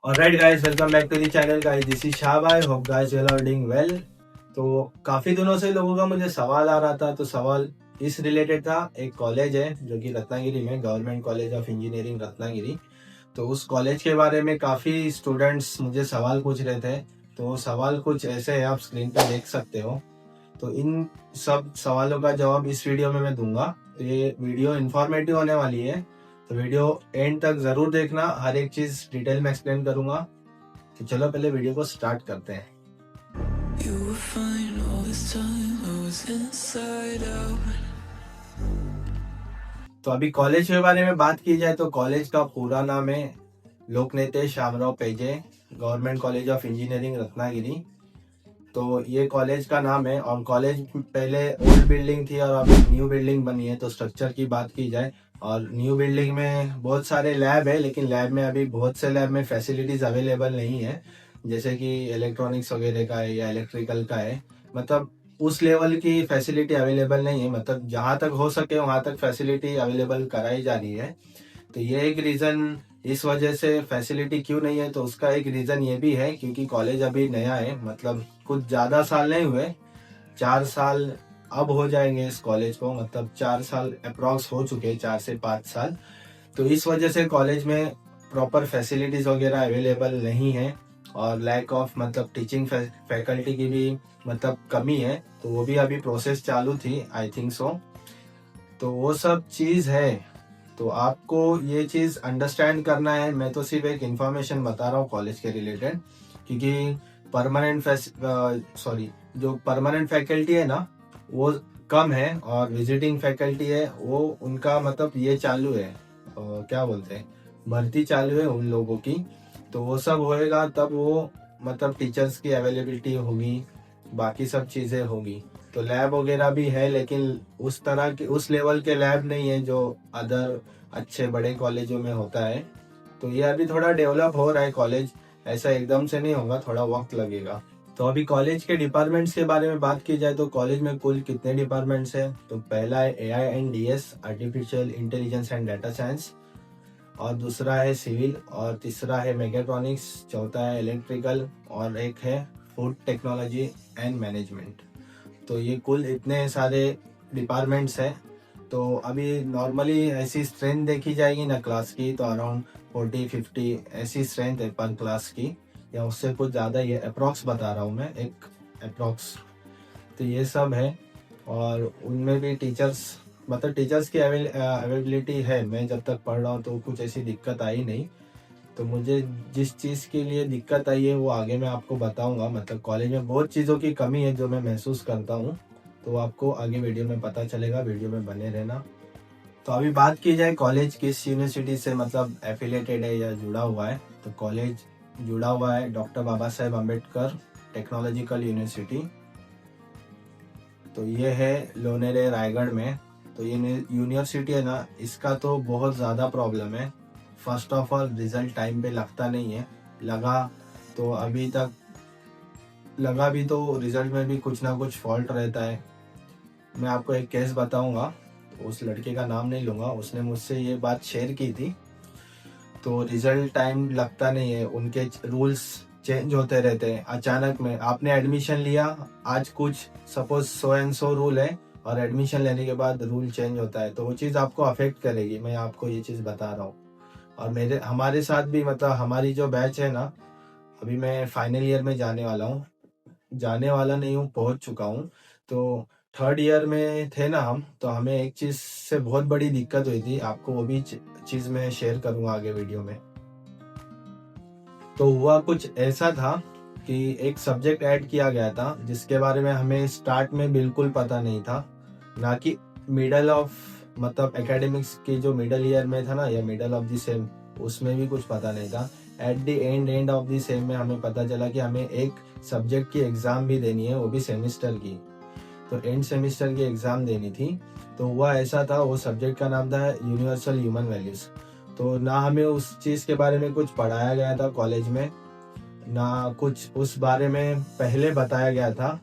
Alright guys, welcome back to the channel guys. This is Shabai, hope guys you are doing well. तो काफी दिनों से लोगों का मुझे सवाल आ रहा था, तो सवाल इस रिलेटेड था। एक कॉलेज है जो कि रत्नागिरी में, government college of engineering Ratnagiri. तो उस कॉलेज के बारे में काफी स्टूडेंट्स मुझे सवाल पूछ रहे थे। तो सवाल कुछ ऐसे है, आप स्क्रीन पे देख सकते हो। तो इन सब सवालों का जवाब इस वीडियो में मैं दूंगा। तो ये वीडियो इंफॉर्मेटिव होने वाली है, तो वीडियो एंड तक जरूर देखना। हर एक चीज डिटेल में एक्सप्लेन करूंगा। तो चलो पहले वीडियो को स्टार्ट करते हैं। तो अभी कॉलेज के बारे में बात की जाए तो कॉलेज का पूरा नाम है लोकनेते श्यामराव पेजे government college of engineering Ratnagiri. तो ये कॉलेज का नाम है, और कॉलेज पहले ओल्ड बिल्डिंग थी और अब न्यू बिल्डिंग बनी है। तो स्ट्रक्चर की बात की जाए, और न्यू बिल्डिंग में बहुत सारे लैब है, लेकिन लैब में अभी बहुत से लैब में फैसिलिटीज अवेलेबल नहीं है, जैसे कि इलेक्ट्रॉनिक्स वगैरह का है या इलेक्ट्रिकल का है। मतलब उस लेवल की फैसिलिटी अवेलेबल नहीं है। मतलब जहाँ तक हो सके वहाँ तक फैसिलिटी अवेलेबल कराई जा रही है। तो ये एक रीज़न, इस वजह से फैसिलिटी क्यों नहीं है, तो उसका एक रीज़न ये भी है क्योंकि कॉलेज अभी नया है। मतलब कुछ ज़्यादा साल नहीं हुए, 4 साल अब हो जाएंगे इस कॉलेज को। मतलब 4 साल अप्रॉक्स हो चुके हैं, 4 से 5 साल। तो इस वजह से कॉलेज में प्रॉपर फैसिलिटीज़ वगैरह अवेलेबल नहीं है, और लैक ऑफ मतलब टीचिंग फैकल्टी की भी मतलब कमी है। तो वो भी अभी प्रोसेस चालू थी, आई थिंक सो। तो वो सब चीज़ है। तो आपको ये चीज़ अंडरस्टैंड करना है। मैं तो सिर्फ एक इंफॉर्मेशन बता रहा हूँ कॉलेज के रिलेटेड, क्योंकि जो परमानेंट फैकल्टी है ना, वो कम है, और विजिटिंग फैकल्टी है वो उनका मतलब ये चालू है, क्या बोलते हैं, भर्ती चालू है उन लोगों की। तो वो सब होएगा तब वो मतलब टीचर्स की अवेलेबिलिटी होगी, बाकी सब चीज़ें होगी। तो लैब वगैरह भी है, लेकिन उस तरह के उस लेवल के लैब नहीं है जो अदर अच्छे बड़े कॉलेजों में होता है। तो ये अभी थोड़ा डेवलप हो रहा है कॉलेज, ऐसा एकदम से नहीं होगा, थोड़ा वक्त लगेगा। तो अभी कॉलेज के डिपार्टमेंट्स के बारे में बात की जाए तो कॉलेज में कुल कितने डिपार्टमेंट्स हैं, तो पहला है AI&DS, artificial intelligence and data science, और दूसरा है सिविल, और तीसरा है मैकेट्रॉनिक्स, चौथा है इलेक्ट्रिकल, और एक है फूड टेक्नोलॉजी एंड मैनेजमेंट। तो ये कुल इतने सारे डिपार्टमेंट्स हैं। तो अभी नॉर्मली ऐसी स्ट्रेंथ देखी जाएगी ना क्लास की, तो अराउंड 40-50 ऐसी स्ट्रेंथ है पर क्लास की, या उससे कुछ ज़्यादा। ये अप्रॉक्स बता रहा हूँ मैं, एक अप्रॉक्स। तो ये सब है, और उनमें भी टीचर्स मतलब टीचर्स की अवेलेबिलिटी है। मैं जब तक पढ़ रहा हूँ तो कुछ ऐसी दिक्कत आई नहीं। तो मुझे जिस चीज़ के लिए दिक्कत आई है वो आगे मैं आपको बताऊंगा। मतलब कॉलेज में बहुत चीज़ों की कमी है जो मैं महसूस करता हूँ, तो आपको आगे वीडियो में पता चलेगा, वीडियो में बने रहना। तो अभी बात की जाए कॉलेज किस यूनिवर्सिटी से मतलब एफिलेटेड है या जुड़ा हुआ है, तो कॉलेज जुड़ा हुआ है doctor Baba Saheb Ambedkar technological university. तो ये है लोनेरे रायगढ़ में। तो ये यूनिवर्सिटी है ना, इसका तो बहुत ज़्यादा प्रॉब्लम है। First of all result time पे लगता नहीं है, लगा तो अभी तक लगा भी तो रिजल्ट में भी कुछ ना कुछ फॉल्ट रहता है। मैं आपको एक केस बताऊंगा, तो उस लड़के का नाम नहीं लूंगा, उसने मुझसे ये बात शेयर की थी। तो रिजल्ट टाइम लगता नहीं है, उनके रूल्स चेंज होते रहते हैं। अचानक में आपने एडमिशन लिया, आज कुछ सपोज 100 रूल है, और एडमिशन लेने के बाद रूल चेंज होता है, तो वो चीज़ आपको अफेक्ट करेगी। मैं आपको ये चीज़ बता रहा हूँ। और हमारे साथ भी मतलब हमारी जो बैच है ना, अभी मैं फाइनल ईयर में जाने वाला हूँ, जाने वाला नहीं हूँ, पहुँच चुका हूँ। तो थर्ड ईयर में थे ना हम, तो हमें एक चीज़ से बहुत बड़ी दिक्कत हुई थी। आपको वो भी चीज़ मैं शेयर करूँगा आगे वीडियो में। तो हुआ कुछ ऐसा था कि एक सब्जेक्ट ऐड किया गया था जिसके बारे में हमें स्टार्ट में बिल्कुल पता नहीं था, ना कि मिडल ऑफ मतलब एकेडमिक्स की जो मिडल ईयर में था ना, या मिडल ऑफ द सेम, उसमें भी कुछ पता नहीं था। At the end of the same में हमें पता चला कि हमें एक सब्जेक्ट की एग्ज़ाम भी देनी है, वो भी सेमिस्टर की। तो एंड सेमिस्टर की एग्ज़ाम देनी थी। तो हुआ ऐसा था, वो सब्जेक्ट का नाम था यूनिवर्सल ह्यूमन वैल्यूज़। तो ना हमें उस चीज़ के बारे में कुछ पढ़ाया गया था कॉलेज में, ना कुछ उस बारे में पहले बताया गया था।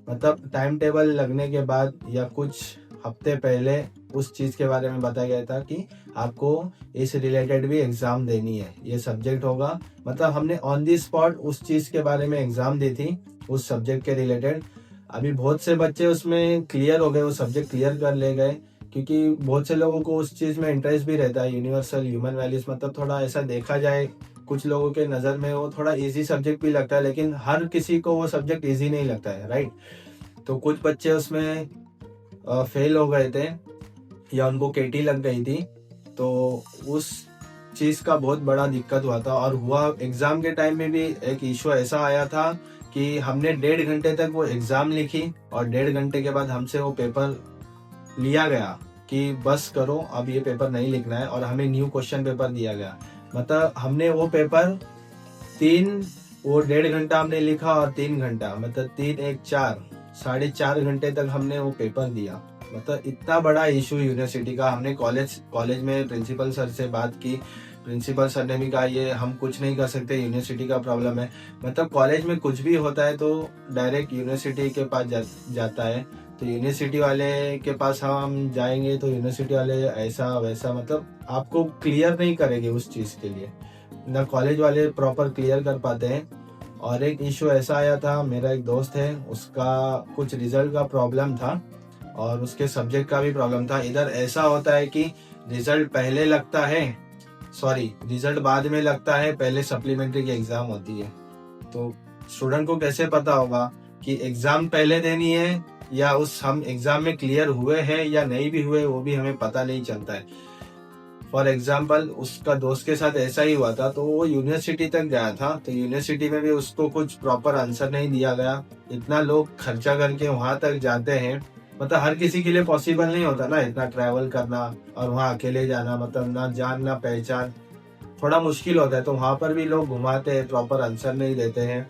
मतलब टाइम टेबल लगने के बाद या कुछ हफ्ते पहले उस चीज के बारे में बताया गया था कि आपको इस रिलेटेड भी एग्जाम देनी है, ये सब्जेक्ट होगा। मतलब हमने ऑन दी स्पॉट उस चीज के बारे में एग्जाम दी थी, उस सब्जेक्ट के रिलेटेड। अभी बहुत से बच्चे उसमें क्लियर हो गए, वो सब्जेक्ट क्लियर कर ले गए, क्योंकि बहुत से लोगों को उस चीज में इंटरेस्ट भी रहता है। यूनिवर्सल ह्यूमन वैल्यूज मतलब थोड़ा ऐसा देखा जाए, कुछ लोगों के नज़र में वो थोड़ा इजी सब्जेक्ट भी लगता है, लेकिन हर किसी को वो सब्जेक्ट इजी नहीं लगता है, राइट। तो कुछ बच्चे उसमें फेल हो गए थे या उनको केटी लग गई थी, तो उस चीज का बहुत बड़ा दिक्कत हुआ था। और हुआ एग्जाम के टाइम में भी एक इशू ऐसा आया था कि हमने 1.5 घंटे तक वो एग्जाम लिखी और 1.5 घंटे के बाद हमसे वो पेपर लिया गया कि बस करो, अब ये पेपर नहीं लिखना है, और हमें न्यू क्वेश्चन पेपर दिया गया। मतलब हमने वो पेपर वो 1.5 घंटा हमने लिखा और 3 घंटा, मतलब 3 1 4 4.5 घंटे तक हमने वो पेपर दिया। मतलब इतना बड़ा इशू यूनिवर्सिटी का। हमने कॉलेज में प्रिंसिपल सर से बात की, प्रिंसिपल सर ने भी कहा ये हम कुछ नहीं कर सकते, यूनिवर्सिटी का प्रॉब्लम है। मतलब कॉलेज में कुछ भी होता है तो डायरेक्ट यूनिवर्सिटी के पास जाता है। तो यूनिवर्सिटी वाले के पास हम जाएंगे तो यूनिवर्सिटी वाले ऐसा वैसा मतलब आपको क्लियर नहीं करेंगे उस चीज के लिए, ना कॉलेज वाले प्रॉपर क्लियर कर पाते हैं। और एक इशू ऐसा आया था, मेरा एक दोस्त है, उसका कुछ रिजल्ट का प्रॉब्लम था और उसके सब्जेक्ट का भी प्रॉब्लम था। इधर ऐसा होता है कि रिजल्ट पहले लगता है, रिजल्ट बाद में लगता है, पहले सप्लीमेंट्री की एग्जाम होती है। तो स्टूडेंट को कैसे पता होगा कि एग्जाम पहले देनी है या हम एग्जाम में क्लियर हुए हैं या नहीं भी हुए, वो भी हमें पता नहीं चलता है। फॉर एग्जाम्पल उसका दोस्त के साथ ऐसा ही हुआ था, तो वो यूनिवर्सिटी तक गया था, तो यूनिवर्सिटी में भी उसको कुछ प्रॉपर आंसर नहीं दिया गया। इतना लोग खर्चा करके वहां तक जाते हैं, मतलब हर किसी के लिए पॉसिबल नहीं होता ना इतना ट्रैवल करना और वहाँ अकेले जाना, मतलब ना जान ना पहचान, थोड़ा मुश्किल होता है। तो वहां पर भी लोग घुमाते हैं, प्रॉपर आंसर नहीं देते हैं।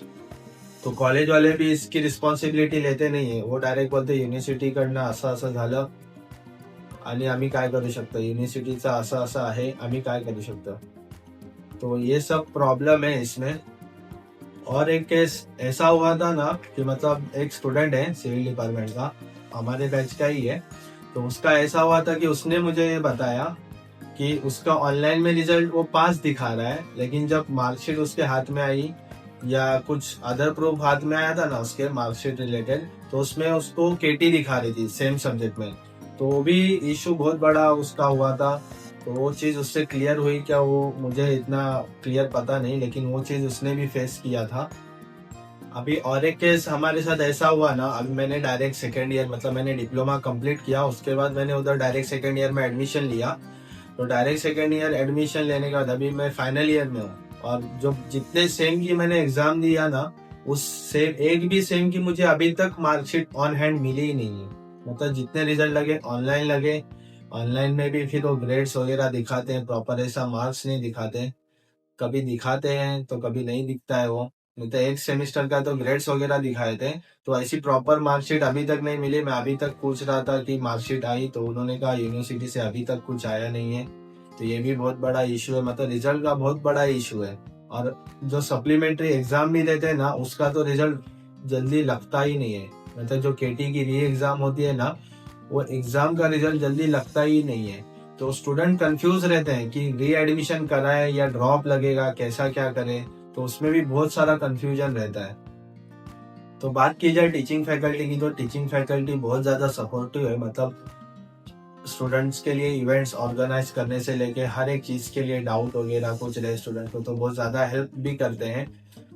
तो कॉलेज वाले भी इसकी रिस्पॉन्सिबिलिटी लेते नहीं है, वो डायरेक्ट बोलते युनिव्हर्सिटी कडनं असं झालं आणि आम्ही काय करू शकतो, युनिव्हर्सिटीचं असं आहे, आम्ही काय करू शकतो। तो ये सब प्रॉब्लम है इसमें। और एक केस ऐसा हुआ था ना कि मतलब एक स्टूडेंट है सिविल डिपार्टमेंट का, हमारे बैच का ही है। तो उसका ऐसा हुआ था कि उसने मुझे ये बताया कि उसका ऑनलाइन में रिजल्ट वो पास दिखा रहा है, लेकिन जब मार्कशीट उसके हाथ में आई या कुछ अदर प्रूफ हाथ में आया था ना उसके मार्कशीट रिलेटेड, तो उसमें उसको केटी दिखा रही थी सेम सब्जेक्ट में। तो वो भी इशू बहुत बड़ा उसका हुआ था। तो वो चीज उससे क्लियर हुई क्या, वो मुझे इतना क्लियर पता नहीं, लेकिन वो चीज उसने भी फेस किया था। अभी और एक केस हमारे साथ ऐसा हुआ ना, अभी मैंने डायरेक्ट सेकेंड ईयर, मतलब मैंने डिप्लोमा कंप्लीट किया, उसके बाद मैंने उधर डायरेक्ट सेकेंड ईयर में एडमिशन लिया। तो डायरेक्ट सेकेंड ईयर एडमिशन लेने के बाद अभी मैं फाइनल ईयर में हूँ, और जो जितने सेम की मैंने एग्जाम दिया ना, उस सेम एक भी सेम की मुझे अभी तक मार्कशीट ऑन हैंड मिली ही नहीं है। मतलब जितने रिजल्ट लगे लगे, ऑनलाइन में भी फिर वो ग्रेड्स वगैरह दिखाते हैं, प्रॉपर ऐसा मार्क्स नहीं दिखाते, कभी दिखाते हैं तो कभी नहीं दिखता है वो। मतलब एक सेमेस्टर का तो ग्रेड्स वगैरह दिखाए थे, तो ऐसी प्रॉपर मार्कशीट अभी तक नहीं मिली। मैं अभी तक पूछ रहा था कि मार्कशीट आई, तो उन्होंने कहा यूनिवर्सिटी से अभी तक कुछ आया नहीं है। तो ये भी बहुत बड़ा इशू है, मतलब रिजल्ट का बहुत बड़ा इशू है। और जो सप्लीमेंट्री एग्जाम भी देते हैं ना, उसका तो रिजल्ट जल्दी लगता ही नहीं है। मतलब जो केटी की री एग्जाम होती है ना, वो एग्जाम का रिजल्ट जल्दी लगता ही नहीं है। तो स्टूडेंट कंफ्यूज रहते हैं कि री एडमिशन कराए या ड्रॉप लगेगा, कैसा क्या करे, तो उसमें भी बहुत सारा कंफ्यूजन रहता है। तो बात की जाए टीचिंग फैकल्टी की, तो टीचिंग फैकल्टी बहुत ज्यादा सपोर्टिव है। मतलब स्टूडेंट्स के लिए इवेंट्स ऑर्गेनाइज करने से लेके हर एक चीज के लिए डाउट वगैरह कुछ रहे स्टूडेंट को, तो बहुत ज्यादा हेल्प भी करते हैं।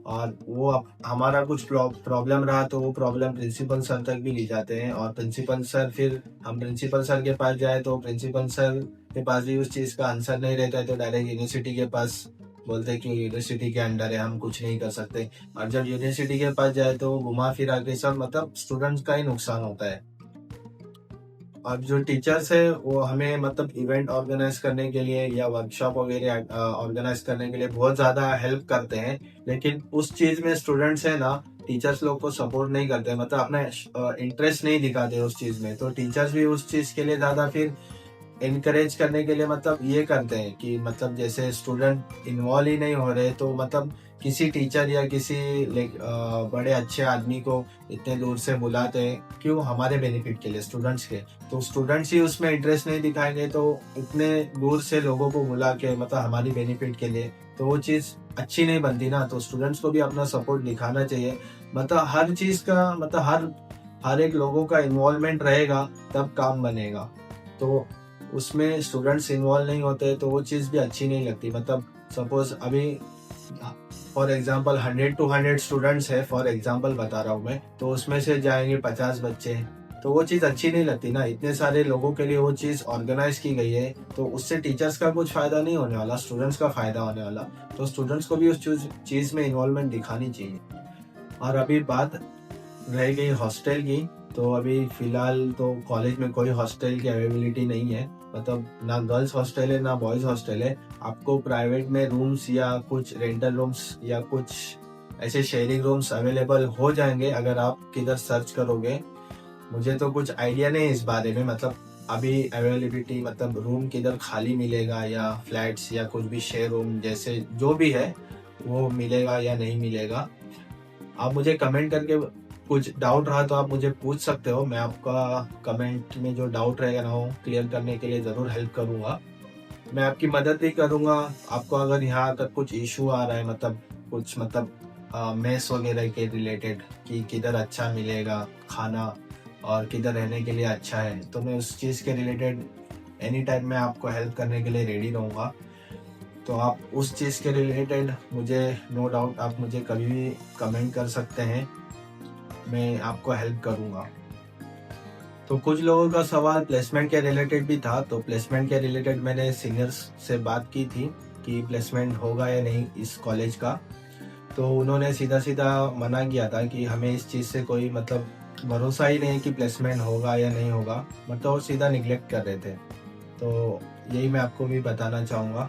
और वो हमारा कुछ प्रॉब्लम रहा तो वो प्रॉब्लम प्रिंसिपल सर तक भी ले जाते हैं, और प्रिंसिपल सर, फिर हम प्रिंसिपल सर के पास जाए तो प्रिंसिपल सर के पास भी उस चीज का आंसर नहीं रहता है, तो डायरेक्ट यूनिवर्सिटी के पास बोलते हैं कि यूनिवर्सिटी के अंडर है, हम कुछ नहीं कर सकते। और जब यूनिवर्सिटी के पास जाए तो घुमा फिरा के सब मतलब स्टूडेंट्स का ही नुकसान होता है। अब जो टीचर्स है वो हमें मतलब इवेंट ऑर्गेनाइज करने के लिए या वर्कशॉप वगैरह ऑर्गेनाइज करने के लिए बहुत ज्यादा हेल्प करते हैं, लेकिन उस चीज में स्टूडेंट्स है ना, टीचर्स लोग को सपोर्ट नहीं करते, मतलब अपना इंटरेस्ट नहीं दिखाते उस चीज में। तो टीचर्स भी उस चीज के लिए ज्यादा फिर इनकरेज करने के लिए मतलब ये करते हैं कि मतलब जैसे स्टूडेंट इन्वॉल्व ही नहीं हो रहे तो मतलब किसी टीचर या किसी बड़े अच्छे आदमी को इतने दूर से बुलाते हैं, क्यों? हमारे बेनिफिट के लिए, स्टूडेंट्स के। तो स्टूडेंट्स ही उसमें इंटरेस्ट नहीं दिखाएंगे तो इतने दूर से लोगों को बुला के मतलब हमारी बेनिफिट के लिए, तो वो चीज अच्छी नहीं बनती ना। तो स्टूडेंट्स को भी अपना सपोर्ट दिखाना चाहिए। मतलब हर चीज का मतलब हर एक लोगों का इन्वॉल्वमेंट रहेगा तब काम बनेगा। तो उसमें स्टूडेंट्स इन्वॉल्व नहीं होते तो वो चीज़ भी अच्छी नहीं लगती। मतलब सपोज अभी फॉर एग्जांपल 100 to 100 स्टूडेंट्स है, फॉर एग्जांपल बता रहा हूँ मैं, तो उसमें से जाएंगे 50 बच्चे, तो वो चीज़ अच्छी नहीं लगती ना। इतने सारे लोगों के लिए वो चीज़ ऑर्गेनाइज की गई है तो उससे टीचर्स का कुछ फायदा नहीं होने वाला, स्टूडेंट्स का फायदा होने वाला। तो स्टूडेंट्स को भी उस चीज़ में इन्वॉल्वमेंट दिखानी चाहिए। और अभी बात रह गई हॉस्टल की, तो अभी फिलहाल तो कॉलेज में कोई हॉस्टल की अवेलेबिलिटी नहीं है। मतलब ना गर्ल्स हॉस्टल है ना बॉयज हॉस्टल है। आपको प्राइवेट में रूम्स या कुछ रेंटल रूम्स या कुछ ऐसे शेयरिंग रूम्स अवेलेबल हो जाएंगे अगर आप किधर सर्च करोगे। मुझे तो कुछ आइडिया नहीं है इस बारे में, मतलब अभी अवेलेबिलिटी मतलब रूम किधर खाली मिलेगा या फ्लैट्स या कुछ भी शेयर रूम जैसे जो भी है वो मिलेगा या नहीं मिलेगा। आप मुझे कमेंट करके कुछ डाउट रहा तो आप मुझे पूछ सकते हो। मैं आपका कमेंट में जो डाउट रहेगा ना वो क्लियर करने के लिए ज़रूर हेल्प करूँगा। मैं आपकी मदद भी करूँगा। आपको अगर यहाँ तक कुछ इशू आ रहा है मतलब कुछ मतलब मेस वगैरह के रिलेटेड कि किधर अच्छा मिलेगा खाना और किधर रहने के लिए अच्छा है, तो मैं उस चीज़ के रिलेटेड एनी टाइम मैं आपको हेल्प करने के लिए रेडी रहूँगा। तो आप उस चीज़ के रिलेटेड मुझे नो डाउट आप मुझे कभी भी कमेंट कर सकते हैं, मैं आपको हेल्प करूँगा। तो कुछ लोगों का सवाल प्लेसमेंट के रिलेटेड भी था, तो प्लेसमेंट के रिलेटेड मैंने सीनियर्स से बात की थी कि प्लेसमेंट होगा या नहीं इस कॉलेज का। तो उन्होंने सीधा सीधा मना किया था कि हमें इस चीज़ से कोई मतलब भरोसा ही नहीं कि प्लेसमेंट होगा या नहीं होगा, मतलब वो सीधा निगलेक्ट कर रहे थे। तो यही मैं आपको भी बताना चाहूँगा।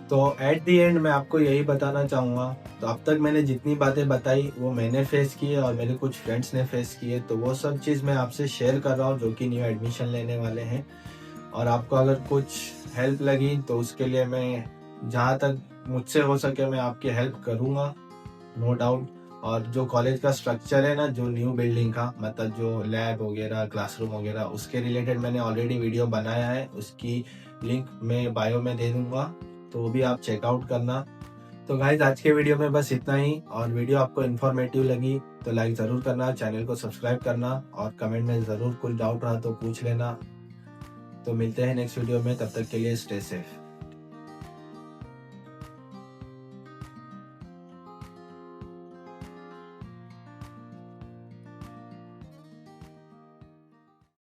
तो एट दी एंड मैं आपको यही बताना चाहूँगा, तो अब तक मैंने जितनी बातें बताई वो मैंने फेस की है और मेरे कुछ फ्रेंड्स ने फेस की है, तो वो सब चीज़ मैं आपसे शेयर कर रहा हूँ जो कि न्यू एडमिशन लेने वाले हैं। और आपको अगर कुछ हेल्प लगी तो उसके लिए मैं जहाँ तक मुझसे हो सके मैं आपकी हेल्प करूँगा, नो डाउट। और जो कॉलेज का स्ट्रक्चर है ना, जो न्यू बिल्डिंग का मतलब जो लैब वगैरह क्लासरूम वगैरह उसके रिलेटेड मैंने ऑलरेडी वीडियो बनाया है, उसकी लिंक मैं बायो में दे दूंगा, तो वो भी आप चेकआउट करना। तो गाइज आज के वीडियो में बस इतना ही, और वीडियो आपको इन्फॉर्मेटिव लगी तो लाइक ज़रूर करना, चैनल को सब्सक्राइब करना और कमेंट में ज़रूर कुछ डाउट रहा तो पूछ लेना। तो मिलते हैं नेक्स्ट वीडियो में, तब तक के लिए स्टे सेफ।